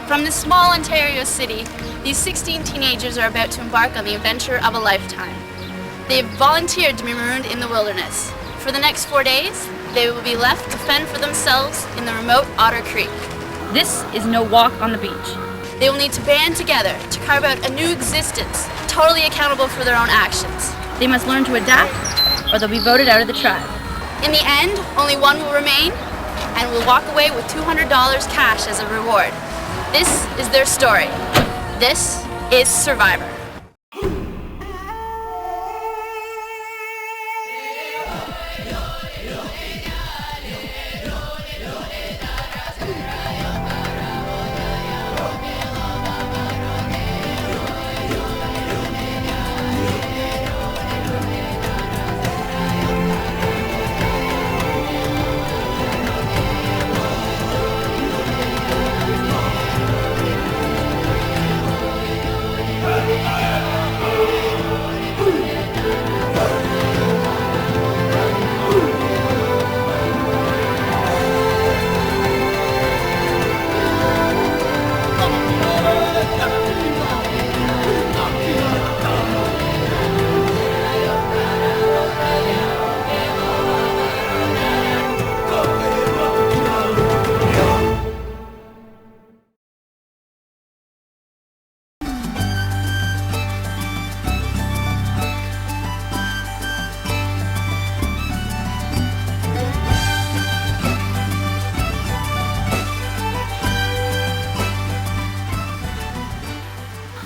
From this small Ontario city, these 16 teenagers are about to embark on the adventure of a lifetime. They have volunteered to be marooned in the wilderness. For the next 4 days, they will be left to fend for themselves in the remote Otter Creek. This is no walk on the beach. They will need to band together to carve out a new existence, totally accountable for their own actions. They must learn to adapt, or they'll be voted out of the tribe. In the end, only one will remain, and will walk away with $200 cash as a reward. This is their story. This is Survivor.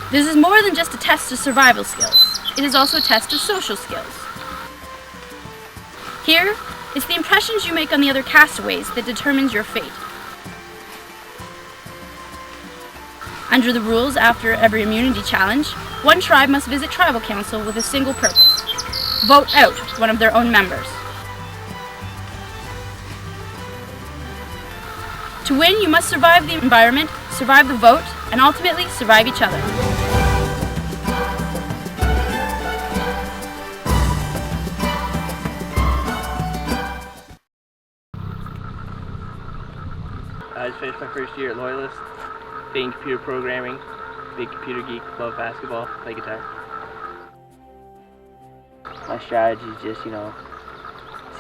This is more than just a test of survival skills. It is also a test of social skills. Here, it's the impressions you make on the other castaways that determines your fate. Under the rules, after every immunity challenge, one tribe must visit tribal council with a single purpose: vote out one of their own members. To win, you must survive the environment, survive the vote, and ultimately survive each other. I just finished my first year at Loyalist, being computer programming, big computer geek, love basketball, play guitar. My strategy is just, see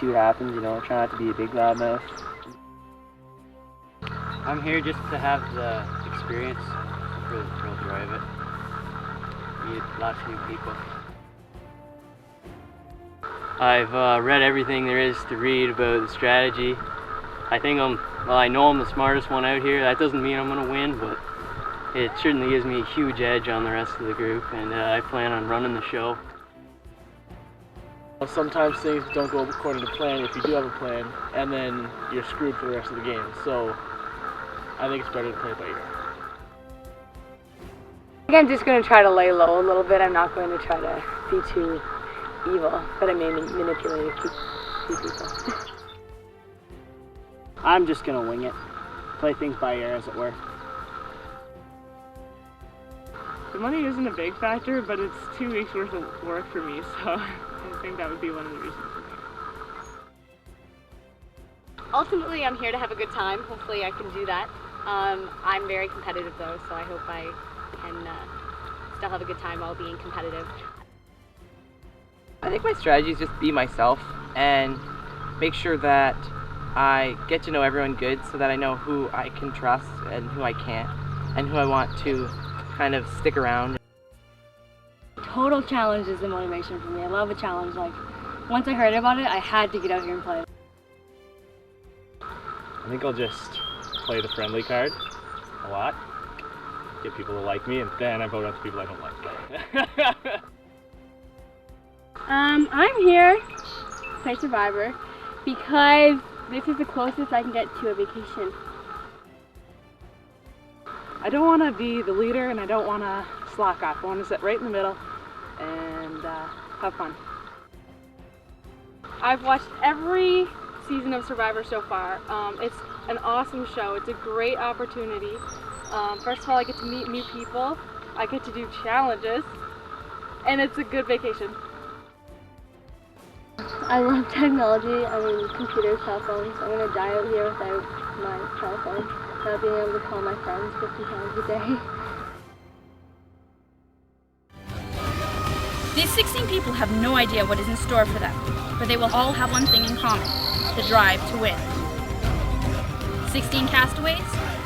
what happens, try not to be a big loudmouth. I'm here just to have the experience, for the real joy of it. Meet lots of new people. I've read everything there is to read about the strategy. I think I know I'm the smartest one out here. That doesn't mean I'm going to win, but it certainly gives me a huge edge on the rest of the group, and I plan on running the show. Sometimes things don't go according to plan if you do have a plan, and then you're screwed for the rest of the game. So I think it's better to play it by ear. I think I'm just going to try to lay low a little bit. I'm not going to try to be too evil, but I may manipulate a few people. I'm just going to wing it. Play things by ear, as it were. The money isn't a big factor, but it's 2 weeks worth of work for me, so I think that would be one of the reasons for me. Ultimately, I'm here to have a good time. Hopefully I can do that. I'm very competitive though, so I hope I can still have a good time while being competitive. I think my strategy is just be myself and make sure that I get to know everyone good so that I know who I can trust and who I can't, and who I want to kind of stick around. Total challenge is the motivation for me. I love a challenge. Like, once I heard about it, I had to get out here and play. I think I'll just play the friendly card a lot, get people to like me, and then I vote out the people I don't like. I'm here to play Survivor because this is the closest I can get to a vacation. I don't want to be the leader and I don't want to slack off. I want to sit right in the middle and have fun. I've watched every season of Survivor so far. It's an awesome show. It's a great opportunity. First of all, I get to meet new people. I get to do challenges, and it's a good vacation. I love technology. I mean, computers, cell phones. I'm gonna die out here without my cell phone. Not being able to call my friends 50 times a day. These 16 people have no idea what is in store for them, but they will all have one thing in common: the drive to win. 16 castaways,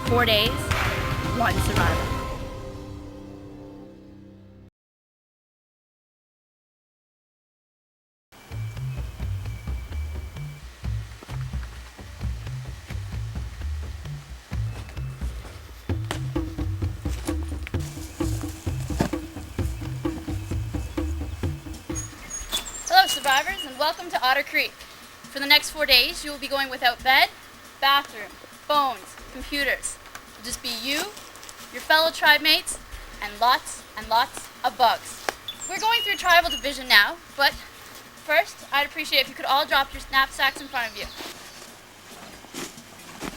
4 days, 1 survivor. Hello survivors and welcome to Otter Creek. For the next 4 days you will be going without bed, bathroom, phones, computers. It'll just be you, your fellow tribe mates, and lots of bugs. We're going through tribal division now, but first I'd appreciate if you could all drop your knapsacks in front of you.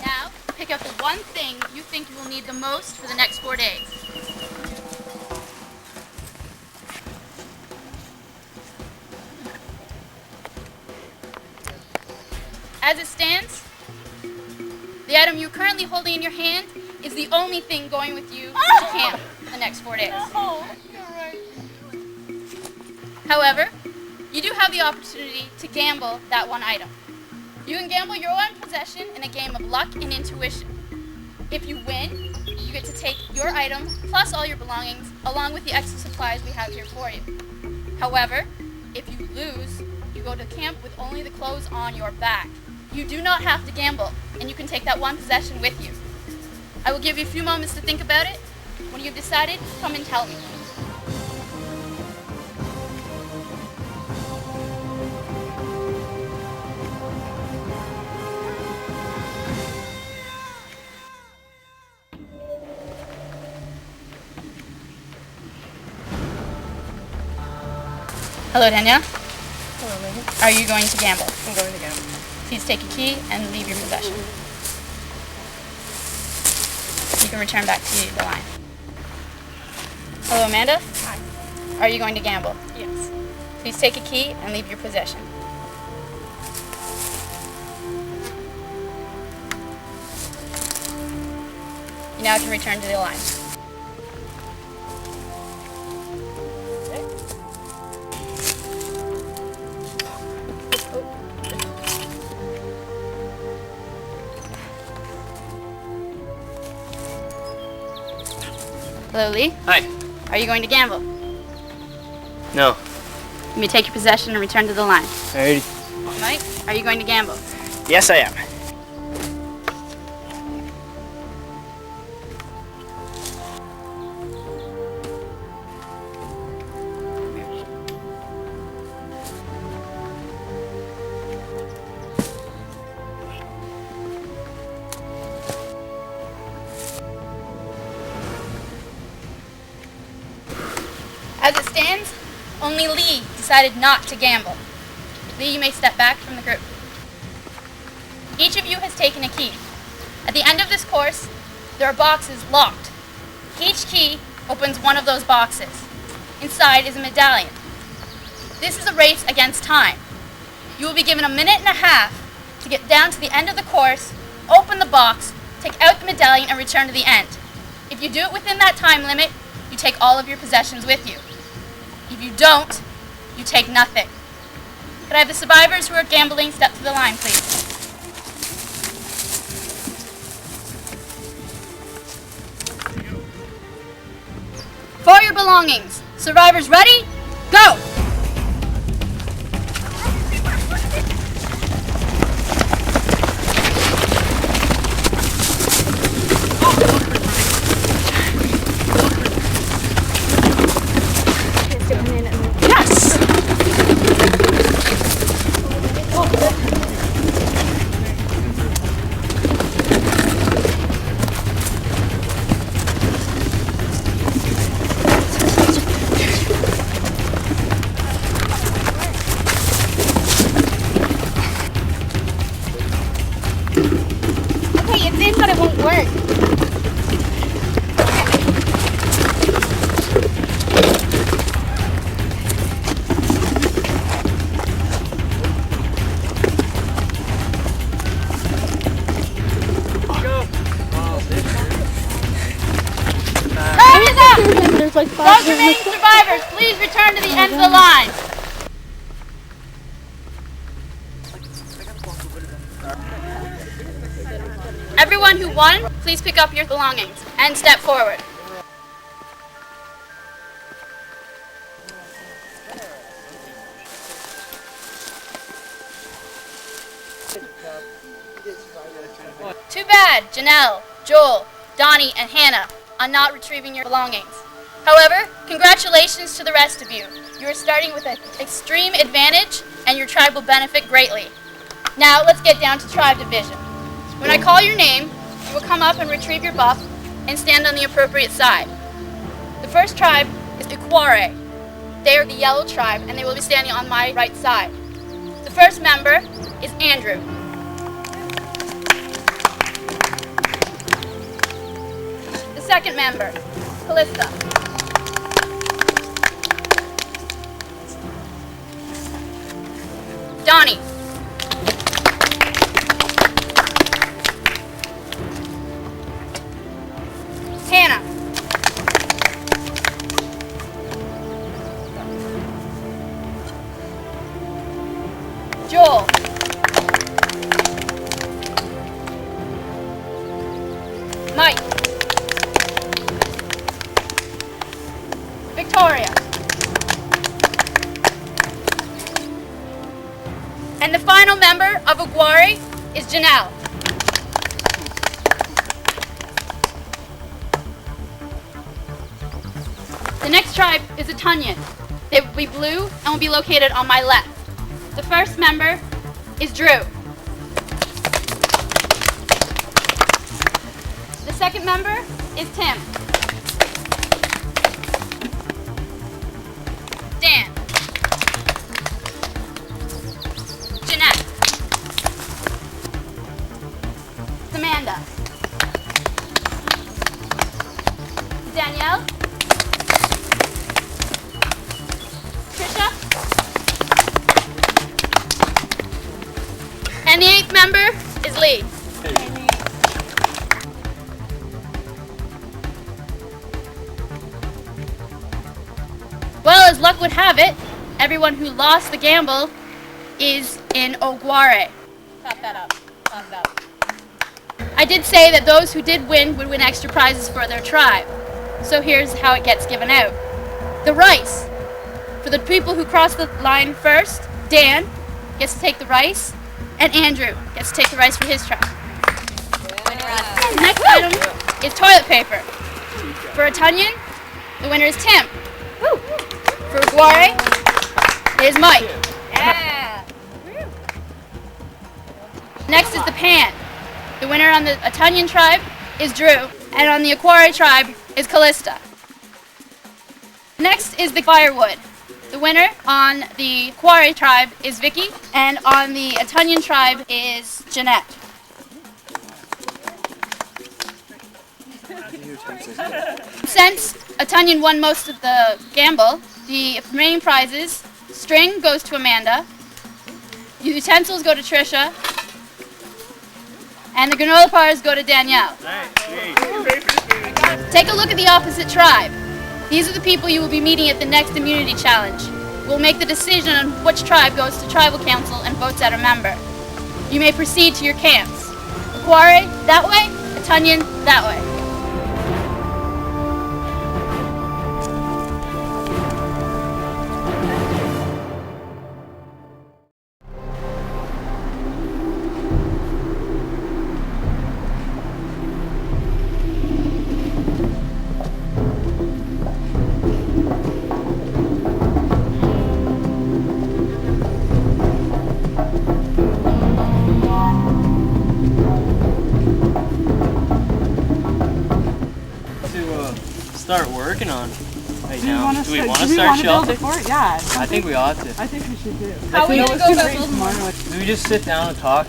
Now pick up the one thing you think you will need the most for the next 4 days. As it stands, the item you're currently holding in your hand is the only thing going with you to camp the next 4 days. However, you do have the opportunity to gamble that one item. You can gamble your own possession in a game of luck and intuition. If you win, you get to take your item plus all your belongings along with the extra supplies we have here for you. However, if you lose, you go to camp with only the clothes on your back. You do not have to gamble, and you can take that one possession with you. I will give you a few moments to think about it. When you've decided, come and tell me. Hello, Danielle. Hello, Megan. Are you going to gamble? I'm going to gamble. Please take your key and leave your possession. You can return back to the line. Hello, Amanda. Hi. Are you going to gamble? Yes. Please take a key and leave your possession. You now can return to the line. Hello, Lee. Hi. Are you going to gamble? No. You may take your possession and return to the line. Alrighty. Mike, are you going to gamble? Yes, I am. As it stands, only Lee decided not to gamble. Lee, you may step back from the group. Each of you has taken a key. At the end of this course, there are boxes locked. Each key opens one of those boxes. Inside is a medallion. This is a race against time. You will be given a minute and a half to get down to the end of the course, open the box, take out the medallion, and return to the end. If you do it within that time limit, you take all of your possessions with you. If you don't, you take nothing. Could I have the survivors who are gambling step to the line, please? For your belongings. Survivors ready? Go! Those remaining survivors, please return to the end of the line. Everyone who won, please pick up your belongings and step forward. Too bad, Janelle, Joel, Donnie, and Hannah are not retrieving your belongings. However, congratulations to the rest of you. You are starting with an extreme advantage, and your tribe will benefit greatly. Now, let's get down to tribe division. When I call your name, you will come up and retrieve your buff and stand on the appropriate side. The first tribe is Ikware. They are the yellow tribe, and they will be standing on my right side. The first member is Andrew. The second member, Callista. Donnie. Hannah. Joel. Mike. Victoria. And the final member of Aguari is Janelle. The next tribe is Atunyan. They will be blue and will be located on my left. The first member is Drew. The second member is Tim. Dan. Jeanette. Amanda. Danielle. Trisha. And the eighth member is Lee. Well, as luck would have it, everyone who lost the gamble is in Oguare. Pop that up. Pop it up. I did say that those who did win would win extra prizes for their tribe. So here's how it gets given out. The rice. For the people who cross the line first, Dan gets to take the rice, and Andrew gets to take the rice for his tribe. The next item is toilet paper. For Atunyan, the winner is Tim. For Guare, it is Mike. Yeah. Next is the pan. The winner on the Atunyan tribe is Drew, and on the Aquari tribe is Callista. Next is the firewood. The winner on the Aquari tribe is Vicky, and on the Atunyan tribe is Jeanette. Since Atunyan won most of the gamble, the remaining prizes, string goes to Amanda, utensils go to Trisha, and the granola bars go to Danielle. Take a look at the opposite tribe. These are the people you will be meeting at the next immunity challenge. We'll make the decision on which tribe goes to tribal council and votes out a member. You may proceed to your camps. Aquare, that way. Atunyan, that way. Start working on right Do we now. want Do we to want to build start it shelter? for it? Yeah. I think we ought to. I think we should do. How are we going to go about building one? Do we just sit down and talk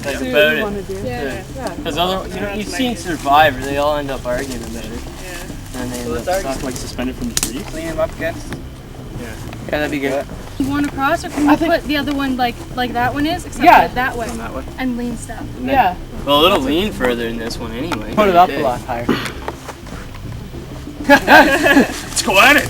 like See about what we it? want to do. Yeah. Yeah. Because you've seen Survivor, they all end up arguing about it. Yeah. And they end up stuck like suspended from the tree. Clean them up against. Yeah. Yeah, that'd be good. You want across, or can we put the other one like that one is, except Yeah. put it that way, That way. and lean stuff? Yeah. Well, it'll lean further than this one anyway. Put it up a lot higher. Let's go at it!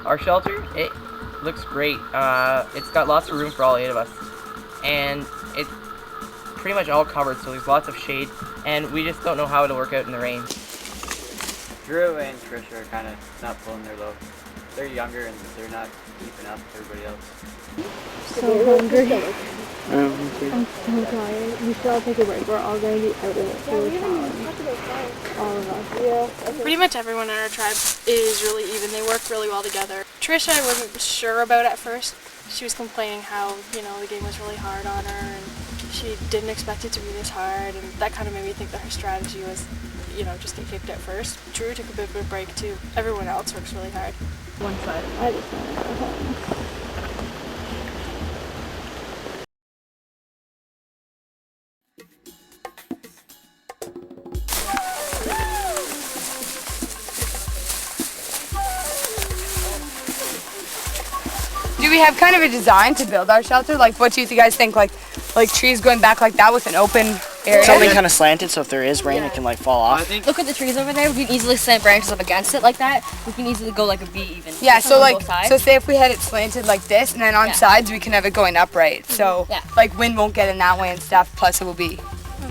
Our shelter, it looks great. It's got lots of room for all 8 of us, and it's pretty much all covered, so there's lots of shade, and we just don't know how it'll work out in the rain. Drew and Trisha are kind of not pulling their load. They're younger and they're not keeping up with everybody else. So hungry. I'm so tired. We should all take a break. We're all going to be out in it. All of us. Yeah. Pretty much everyone in our tribe is really even. They work really well together. Trisha I wasn't sure about at first. She was complaining how, the game was really hard on her and she didn't expect it to be this hard, and that kind of made me think that her strategy was, just get kicked out first. Drew took a bit of a break too. Everyone else works really hard. One side. I just want to go home. Do we have kind of a design to build our shelter? Like, what do you guys think? Like trees going back like that with an open area? Something kind of slanted, so if there is rain, it can fall off. Look at the trees over there. We can easily slant branches up against it like that. We can easily go like a V even. Yeah, so say if we had it slanted like this, and then on sides we can have it going upright. So wind won't get in that way and stuff. Plus it will be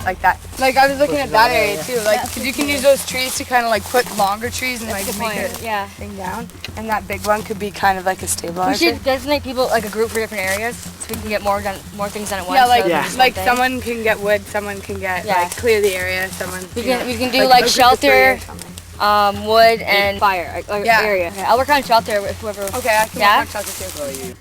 like that. Like I was looking at that area too. Like, because you can use those trees to kind of put longer trees and make it thing down. And that big one could be kind of like a stabilizer. We should designate people like a group for different areas, so we can get more things done at once. Yeah, someone can get wood, someone can get clear the area. We can do like shelter, wood and fire area. Okay, I'll work on shelter with whoever. Okay, I can work on shelter too.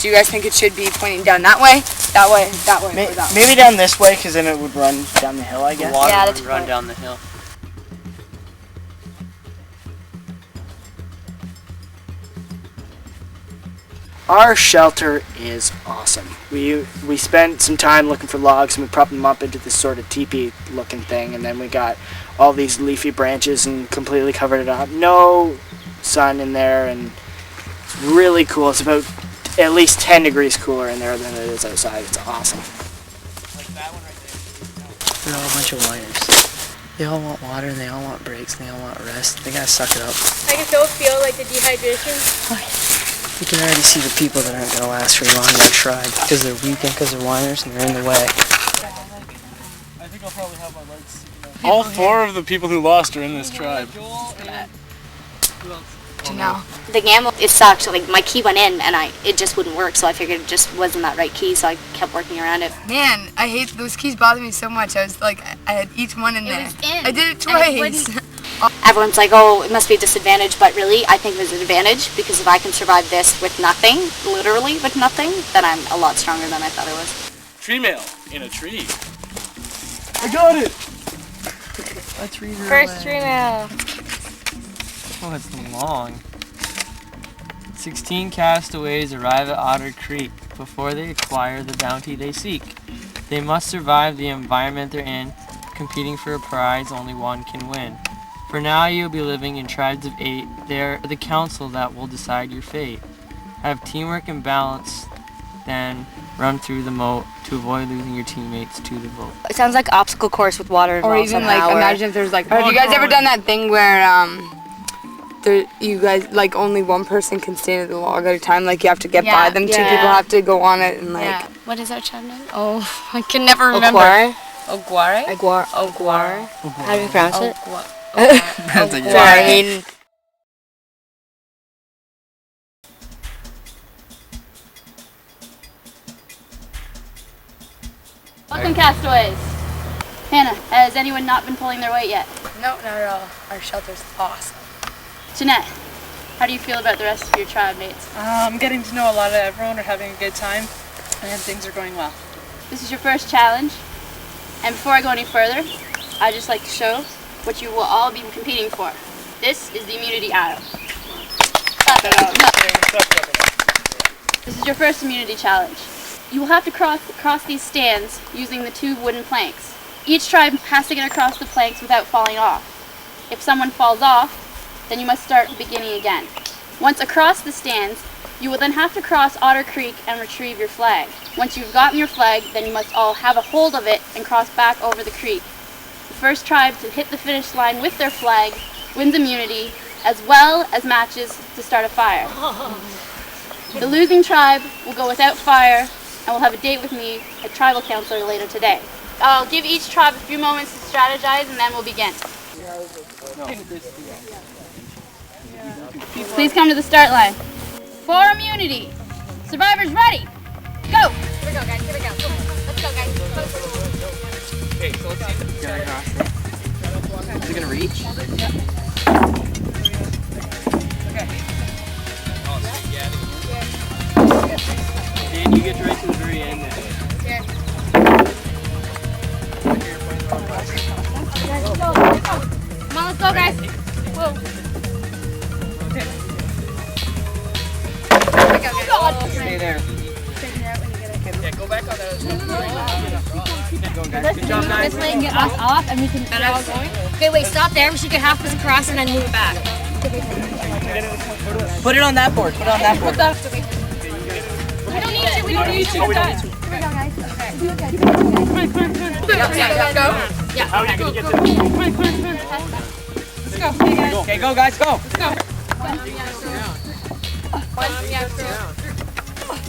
Do you guys think it should be pointing down that way, that way, or that way? Maybe down this way, because then it would run down the hill, I guess. The water would run down the hill. Our shelter is awesome. We spent some time looking for logs, and we propped them up into this sort of teepee looking thing, and then we got all these leafy branches and completely covered it up. No sun in there, and it's really cool. It's about at least 10 degrees cooler in there than it is outside. It's awesome. Like that one right there. They're all a bunch of whiners. They all want water, and they all want breaks, and they all want rest. They gotta suck it up. I can still feel like the dehydration. You can already see the people that aren't gonna last very long in our tribe because they're weak and because they're whiners and they're in the way. I think I'll probably have my legs sticking out. All 4 of the people who lost are in this tribe. The gamble, it sucked. Like my key went in and it just wouldn't work, so I figured it just wasn't that right key, so I kept working around it. Man, I hate those keys. Bother me so much. I was like, I had each one in there. I did it twice. Everyone's like, oh, it must be a disadvantage, but really, I think it was an advantage, because if I can survive this with nothing, literally with nothing, then I'm a lot stronger than I thought I was. Tree mail in a tree. I got it! First tree mail. Oh, it's long. 16 castaways arrive at Otter Creek before they acquire the bounty they seek. They must survive the environment they're in. Competing for a prize, only one can win. For now, you'll be living in tribes of 8. They're the council that will decide your fate. Have teamwork and balance, then run through the moat to avoid losing your teammates to the boat. It sounds like obstacle course with water involved. Or even imagine if there's have you guys ever done that thing where you guys only one person can stand at the log at a time? Like you have to get by them. 2 people have to go on it and What is our tribe name? Oh, I can never remember. Oguare? Oguare. How do you pronounce it? Welcome, castaways. Hannah, has anyone not been pulling their weight yet? No, not at all. Our shelter's awesome. Jeanette, how do you feel about the rest of your tribe mates? I'm getting to know a lot of everyone. We're having a good time, and things are going well. This is your first challenge, and before I go any further, I'd just like to show which you will all be competing for. This is the immunity idol. This is your first immunity challenge. You will have to cross these stands using the 2 wooden planks. Each tribe has to get across the planks without falling off. If someone falls off, then you must start beginning again. Once across the stands, you will then have to cross Otter Creek and retrieve your flag. Once you've gotten your flag, then you must all have a hold of it and cross back over the creek. The first tribe to hit the finish line with their flag wins immunity, as well as matches to start a fire. The losing tribe will go without fire and will have a date with me, a tribal counselor, later today. I'll give each tribe a few moments to strategize and then we'll begin. Please come to the start line. For immunity. Survivors ready. Go! Here we go, guys. Here we go. Let's go, guys. Okay, so let's see if it's gonna cross it. Is it gonna reach? Dan, you get right to the very end there. Come on, let's go, guys. Whoa. Stay there. Yeah, go back on the... Keep going, guys. Good job, guys. This way and get us off, and we can... Okay, wait, stop there. We should get half this across and then move it back. Put it on that board. Put it on that board. We don't need to. We don't need to. Oh, we don't need to. Here we go, guys. Okay. Go. Yeah. How are you going to get this? Let's go. Hey, guys. Okay, go, guys, go. Let's go.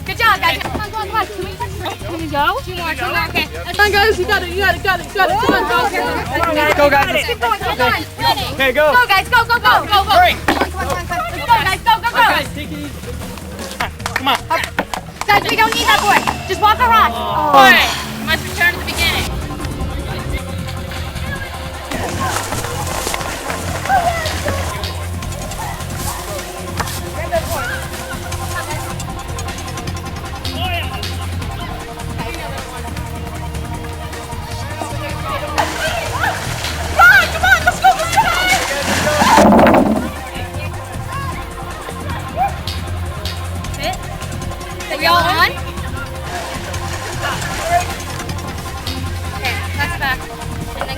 Good job, guys. Come on, come on. Can we touch the... Can we go? 2 more. Okay. Come on, guys. You got it. Come on, go. Go, guys. Keep going. Keep going. Ready. Okay, go. Go, guys. Go. Hurry. Come on. Let's go, guys. Go. Guys, take it easy. Come on. Guys, we don't need that board. Just walk across. All right, you must return to the beginning. Are we all on? Okay, that's back. And then...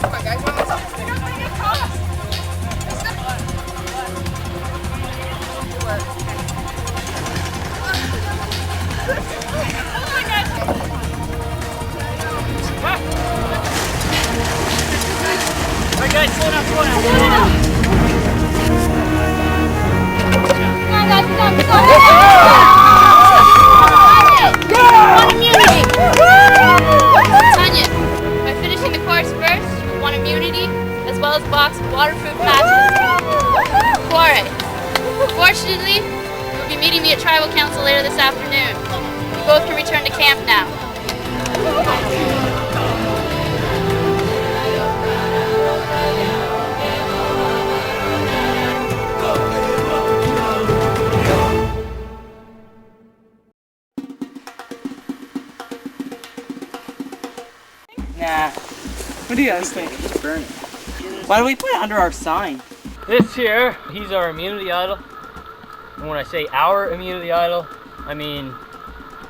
Come on, guys. Alright, guys, slow down. Come on, guys. Come on. One immunity. Tanya, by finishing the course first, you won immunity, as well as a box of waterproof matches. Quarry. Fortunately, you'll be meeting me at Tribal Council later this afternoon. You both can return to camp now. Nah. What do you guys think? Just burn it. Why do we put it under our sign? This here, he's our immunity idol. And when I say our immunity idol, I mean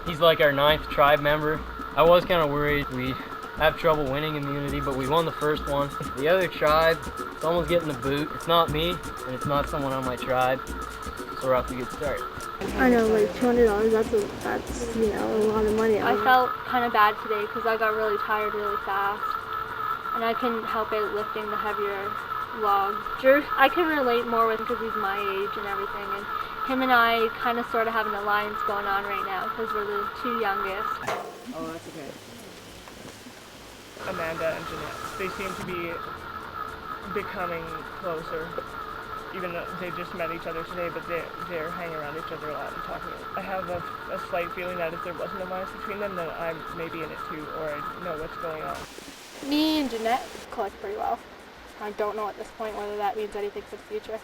he's like our 9th tribe member. I was kind of worried we'd have trouble winning immunity, but we won the first one. The other tribe, someone's getting the boot. It's not me, and it's not someone on my tribe. So we're off to a good start. I know, like $200, that's you know, a lot of money. I felt kind of bad today because I got really tired really fast, and I couldn't help it lifting the heavier logs. I can relate more with him because he's my age and everything, and him and I kind of sort of have an alliance going on right now because we're the 2 youngest. Oh, that's okay. Amanda and Jeanette. They seem to be becoming closer. Even though they just met each other today, but they're hanging around each other a lot and talking. I have a slight feeling that if there wasn't a alliance between them, then I may be in it too, or I know what's going on. Me and Jeanette click pretty well. I don't know at this point whether that means anything for the future.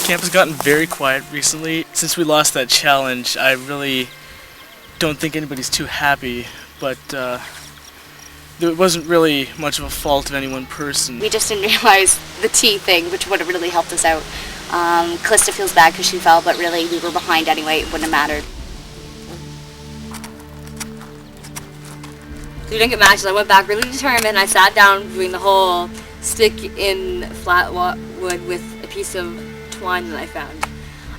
Camp has gotten very quiet recently. Since we lost that challenge, I really don't think anybody's too happy, but there wasn't really much of a fault of any one person. We just didn't realize the tea thing, which would have really helped us out. Callista feels bad because she fell, but really we were behind anyway, it wouldn't have mattered. So we didn't get matches. I went back really determined. I sat down doing the whole stick in flat wood with a piece of twine that I found.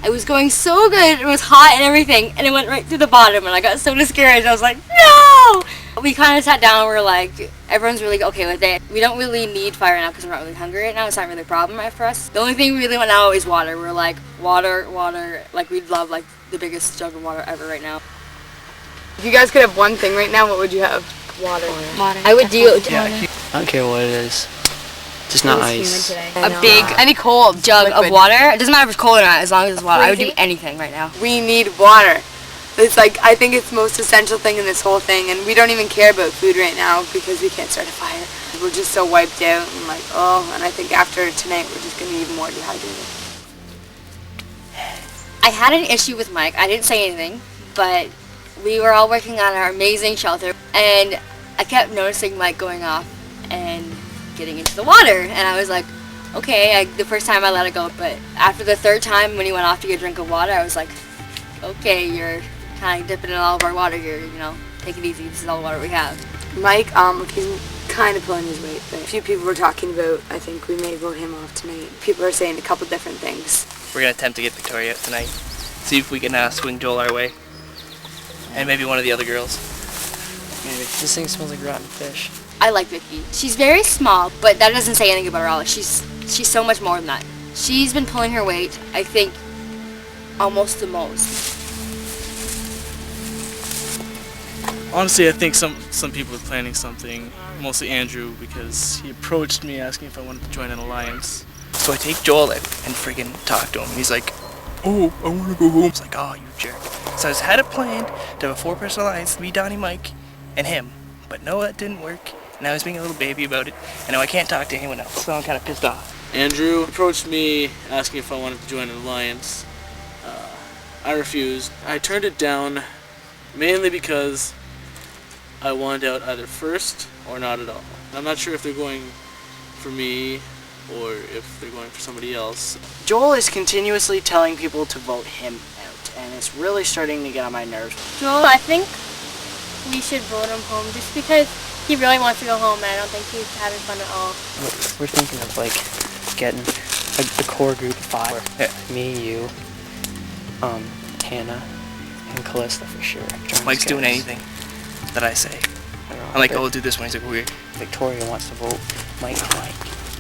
I was going so good, it was hot and everything, and it went right through the bottom, and I got so discouraged. I was like, no! We kind of sat down and we were like, everyone's really okay with it. We don't really need fire now because we're not really hungry right now. It's not really a problem for us. The only thing we really want now is water. We're like, water, like we'd love like the biggest jug of water ever right now. If you guys could have one thing right now, what would you have? Water. I would do it. I don't care what it is. Just not ice. A big, any cold jug liquid. of water. It doesn't matter if it's cold or not, as long as it's water. I would do anything right now. We need water. It's like, I think it's the most essential thing in this whole thing, and we don't even care about food right now because we can't start a fire. We're just so wiped out and like, oh, and I think after tonight we're just going to be even more dehydrated. I had an issue with Mike. I didn't say anything, but we were all working on our amazing shelter, and I kept noticing Mike going off and getting into the water, and I was like, okay, the first time I let it go, but after the third time when he went off to get a drink of water, I was like, okay, you're kind of dipping in all of our water here, you know, take it easy, this is all the water we have. Mike, he's kind of pulling his weight, but a few people were talking about, I think we may vote him off tonight. People are saying a couple different things. We're going to attempt to get Victoria out tonight. See if we can swing Joel our way. And maybe one of the other girls. Maybe. This thing smells like rotten fish. I like Vicky. She's very small, but that doesn't say anything about her at all. She's so much more than that. She's been pulling her weight, I think, almost the most. Honestly, I think some people are planning something, mostly Andrew, because he approached me asking if I wanted to join an alliance. So I take Joel out and friggin' talk to him, and he's like, oh, I want to go home. It's like, oh, you jerk. So I just had it planned to have a 4-person alliance, me, Donnie, Mike, and him. But no, that didn't work. And I was being a little baby about it, and now I can't talk to anyone else, so I'm kind of pissed off. Andrew approached me asking if I wanted to join an alliance. I refused. I turned it down mainly because I wanted out either first or not at all. I'm not sure if they're going for me or if they're going for somebody else. Joel is continuously telling people to vote him out, and it's really starting to get on my nerves. Joel, I think we should vote him home just because he really wants to go home, and I don't think he's having fun at all. We're thinking of like getting a core group of 5. Yeah. Me, you, Hannah, and Callista for sure. Mike's doing anything that I say. I'm like, oh, we'll do this one. He's like, weird. Victoria wants to vote Mike.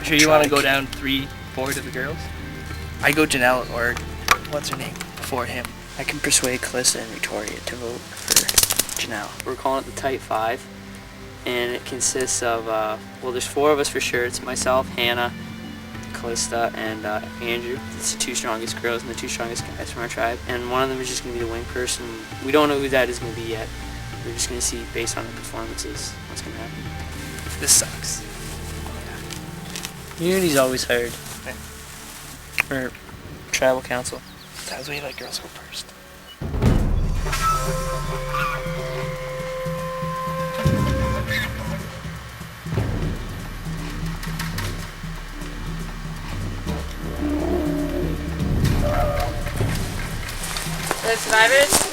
Sure you want to go down 3-4 to the girls? I go Janelle or what's her name before him. I can persuade Callista and Victoria to vote for Janelle. We're calling it the Type 5, and it consists of, well, there's 4 of us for sure. It's myself, Hannah, Callista, and Andrew. It's the 2 strongest girls and the 2 strongest guys from our tribe. And one of them is just going to be the wing person. We don't know who that is going to be yet. We're just going to see, based on the performances, what's going to happen. This sucks. Unity's always hard. Or tribal council. That's why you let girls go first. The survivors.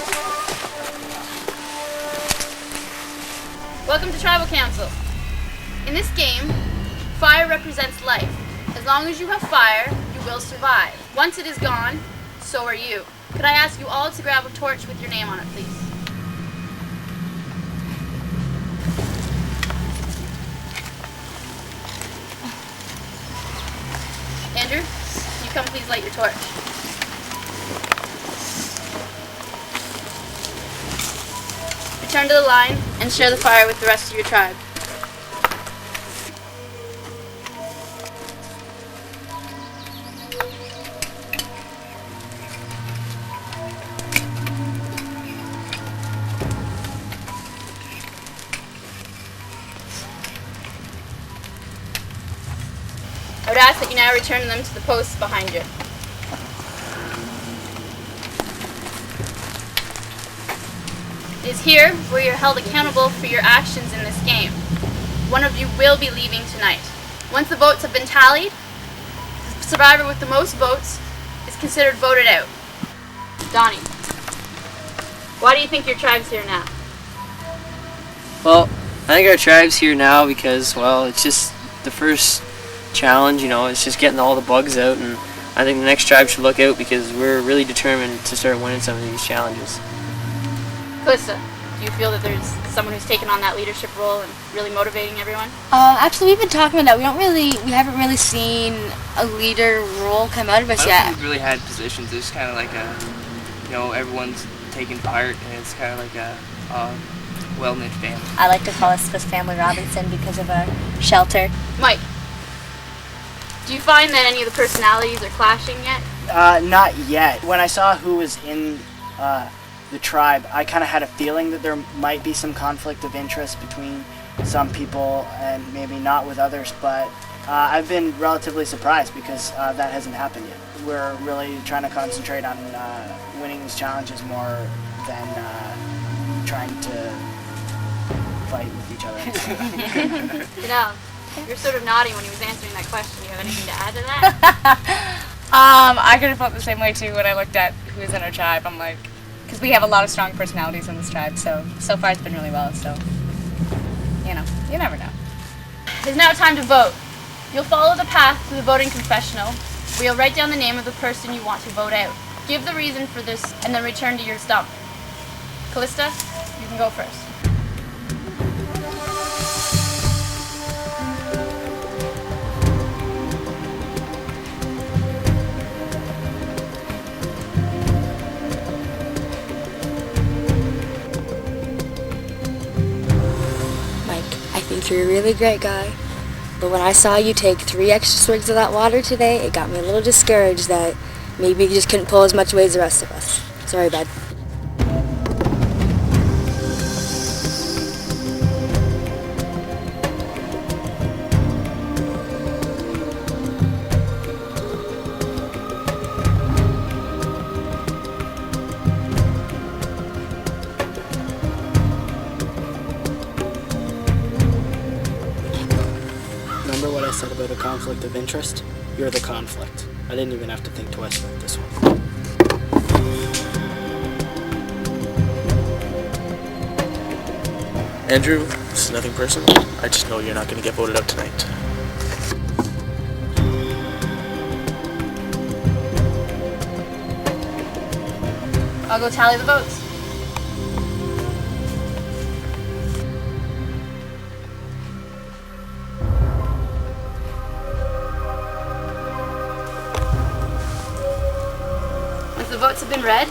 Welcome to Tribal Council. In this game, fire represents life. As long as you have fire, you will survive. Once it is gone, so are you. Could I ask you all to grab a torch with your name on it, please? Andrew, can you come please light your torch? Return to the line and share the fire with the rest of your tribe. I would ask that you now return them to the posts behind you. is here where you're held accountable for your actions in this game. One of you will be leaving tonight. Once the votes have been tallied, the survivor with the most votes is considered voted out. Donnie, why do you think your tribe's here now? Well, I think our tribe's here now because, well, it's just the first challenge, you know, it's just getting all the bugs out, and I think the next tribe should look out because we're really determined to start winning some of these challenges. Calista, do you feel that there's someone who's taken on that leadership role and really motivating everyone? Actually, we've been talking about that. We haven't really seen a leader role come out of us I don't yet. think we've really had positions. It's kind of like a, you know, everyone's taking part, and it's kind of like a well-knit family. I like to call us the Family Robinson because of our shelter. Mike, do you find that any of the personalities are clashing yet? Not yet. When I saw who was in the tribe, I kind of had a feeling that there might be some conflict of interest between some people and maybe not with others, but I've been relatively surprised because that hasn't happened yet. We're really trying to concentrate on winning these challenges more than trying to fight with each other. You're sort of nodding when he was answering that question. Do you have anything to add to that? I could have felt the same way too when I looked at who's in our tribe. I'm like, because we have a lot of strong personalities in this tribe, so far it's been really well, so, you know, you never know. It is now time to vote. You'll follow the path to the voting confessional, where you'll write down the name of the person you want to vote out. Give the reason for this, and then return to your stump. Calista, you can go first. I think you're a really great guy, but when I saw you take 3 extra swigs of that water today, it got me a little discouraged that maybe you just couldn't pull as much weight as the rest of us. Sorry, bud. Remember what I said about a conflict of interest? You're the conflict. I didn't even have to think twice about this one. Andrew, this is nothing personal. I just know you're not going to get voted out tonight. I'll go tally the votes. Once the votes have been read,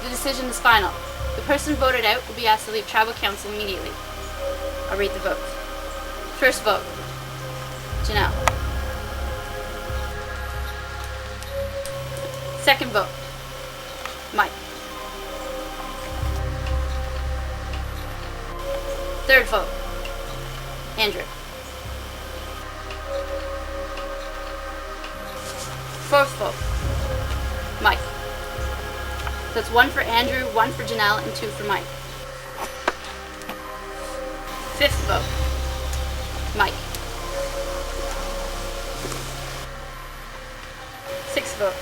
the decision is final. The person voted out will be asked to leave tribal council immediately. I'll read the votes. First vote, Janelle. Second vote, Mike. Third vote, Andrew. Fourth vote, Mike. So it's 1 for Andrew, 1 for Janelle, and 2 for Mike. Fifth vote, Mike. Sixth vote,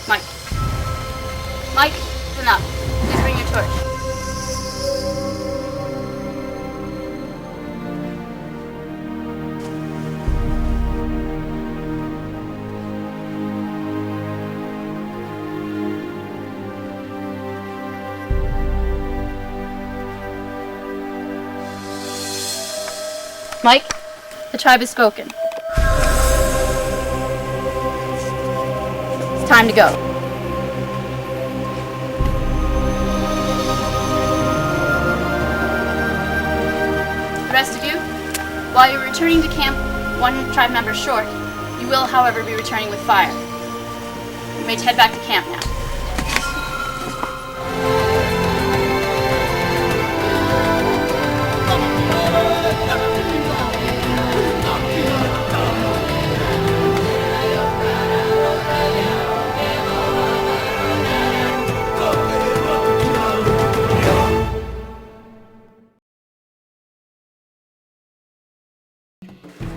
Mike. Mike, it's enough. Please bring your torch. Mike, the tribe has spoken. It's time to go. The rest of you, while you're returning to camp 1 tribe member short, you will, however, be returning with fire. You may head back to camp now.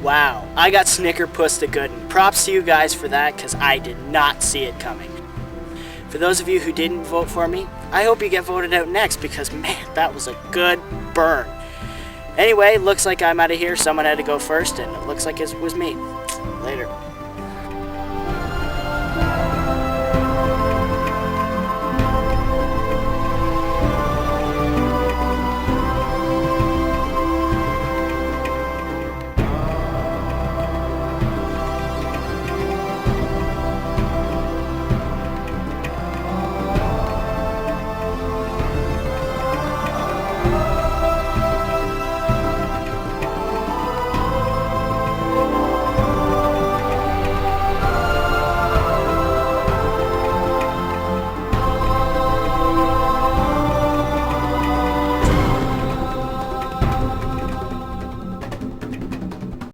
Wow, I got snickerpussed the good, and props to you guys for that, because I did not see it coming. For those of you who didn't vote for me, I hope you get voted out next, because man, that was a good burn. Anyway, looks like I'm out of here. Someone had to go first, and it looks like it was me. Later.